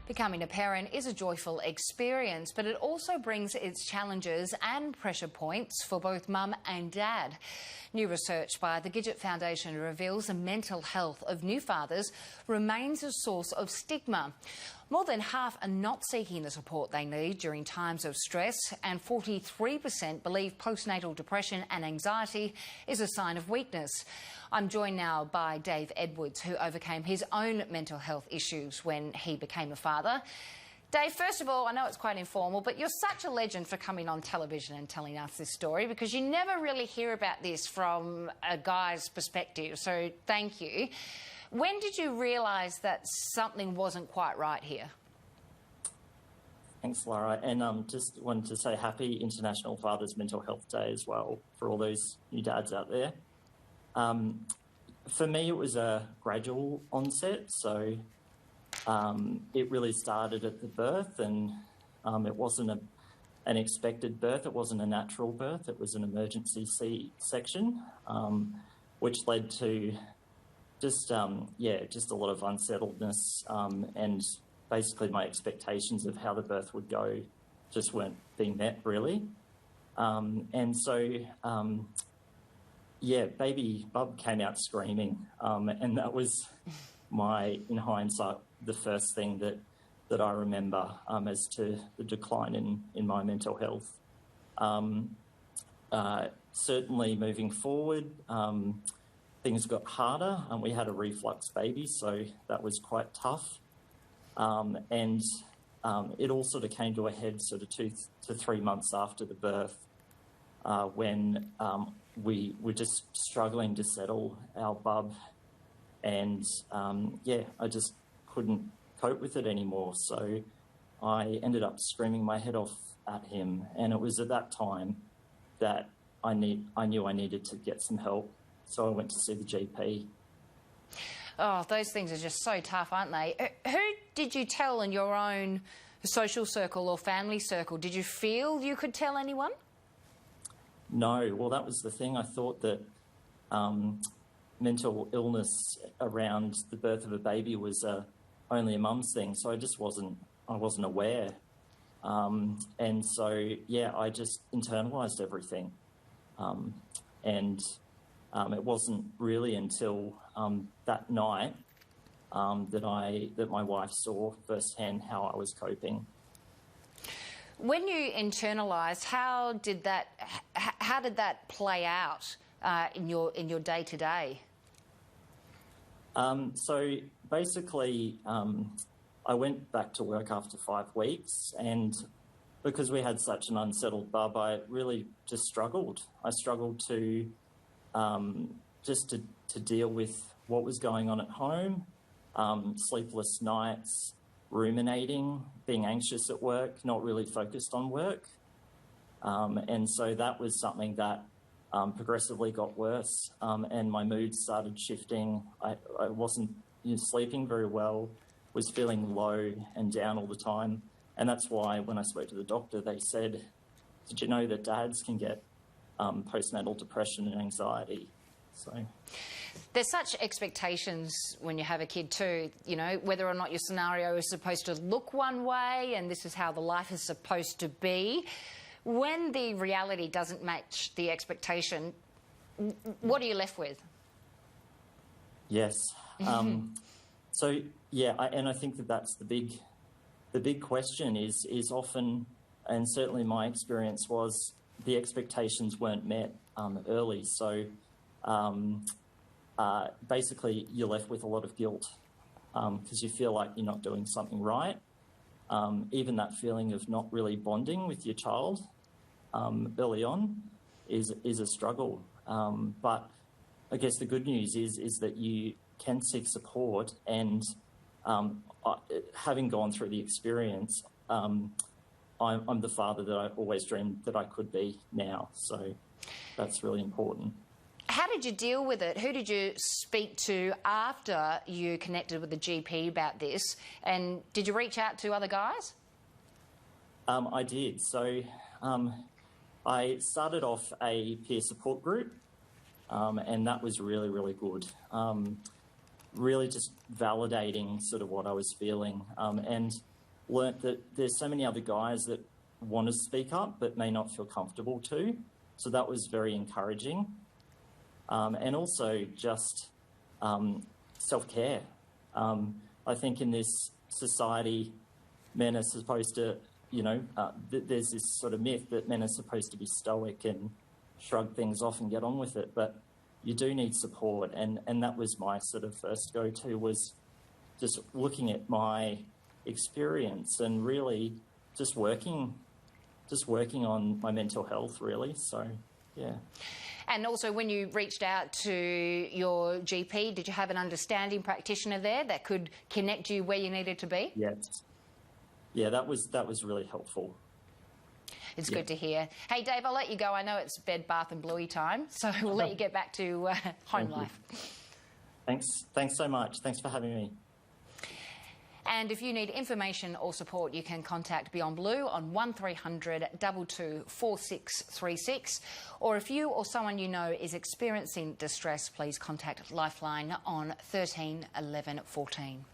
Becoming a parent is a joyful experience, but it also brings its challenges and pressure points for both mum and dad. New research by the Gidget Foundation reveals the mental health of new fathers remains a source of stigma. More than half are not seeking the support they need during times of stress, and 43% believe postnatal depression and anxiety is a sign of weakness. I'm joined now by Dave Edwards, who overcame his own mental health issues when he became a father. Dave, first of all, I know it's quite informal, but you're such a legend for coming on television and telling us this story, because you never really hear about this from a guy's perspective, so thank you. When did you realise that something wasn't quite right here? Thanks, Laura. And just wanted to say happy International Father's Mental Health Day as well for all those new dads out there. For me, it was a gradual onset, so it really started at the birth, and it wasn't an expected birth. It wasn't a natural birth. It was an emergency C-section, which led to just a lot of unsettledness, and basically my expectations of how the birth would go just weren't being met, really. Baby Bub came out screaming, and that was in hindsight, the first thing that I remember as to the decline in my mental health. Certainly moving forward, things got harder, and we had a reflux baby, so that was quite tough. It all sort of came to a head sort of 2 to 3 months after the birth, when we were just struggling to settle our bub, and I just couldn't cope with it anymore. So I ended up screaming my head off at him, and it was at that time that I knew I needed to get some help. So I went to see the GP. Oh, those things are just so tough, aren't they? Who did you tell in your own social circle or family circle? Did you feel you could tell anyone? No. Well, that was the thing. I thought that mental illness around the birth of a baby was only a mum's thing, so I wasn't aware. I just internalised everything. It wasn't really until that night that my wife saw firsthand how I was coping. When you internalised, how did that play out in your day to day? So basically, I went back to work after 5 weeks, and because we had such an unsettled bub, I really just struggled. I struggled to to deal with what was going on at home, sleepless nights, ruminating, being anxious at work, not really focused on work. And so that was something that progressively got worse, and my mood started shifting. I wasn't sleeping very well, was feeling low and down all the time. And that's why when I spoke to the doctor, they said, "Did you know that dads can get postnatal depression and anxiety?" So there's such expectations when you have a kid too, whether or not your scenario is supposed to look one way and this is how the life is supposed to be. When the reality doesn't match the expectation, what are you left with? Yes. I think that's the big question is often, and certainly my experience was, the expectations weren't met early. So basically you're left with a lot of guilt because you feel like you're not doing something right. Even that feeling of not really bonding with your child early on is a struggle. But I guess the good news is that you can seek support, and having gone through the experience, I'm the father that I always dreamed that I could be now. So that's really important. How did you deal with it? Who did you speak to after you connected with the GP about this? And did you reach out to other guys? I did. So I started off a peer support group, and that was really, really good. Really just validating sort of what I was feeling. And learnt that there's so many other guys that want to speak up but may not feel comfortable to. So that was very encouraging. And also just self-care. I think in this society, men are supposed to, there's this sort of myth that men are supposed to be stoic and shrug things off and get on with it. But you do need support. And that was my sort of first go-to, was just looking at my experience and really just working on my mental health, really. So, yeah. And also, when you reached out to your GP, did you have an understanding practitioner there that could connect you where you needed to be? Yes. Yeah, that was really helpful. It's good to hear. Hey, Dave, I'll let you go. I know it's bed, bath and bluey time, so we'll let you get back to home life. Thanks so much. Thanks for having me. And if you need information or support, you can contact Beyond Blue on 1300 22 4636. Or if you or someone you know is experiencing distress, please contact Lifeline on 13 11 14.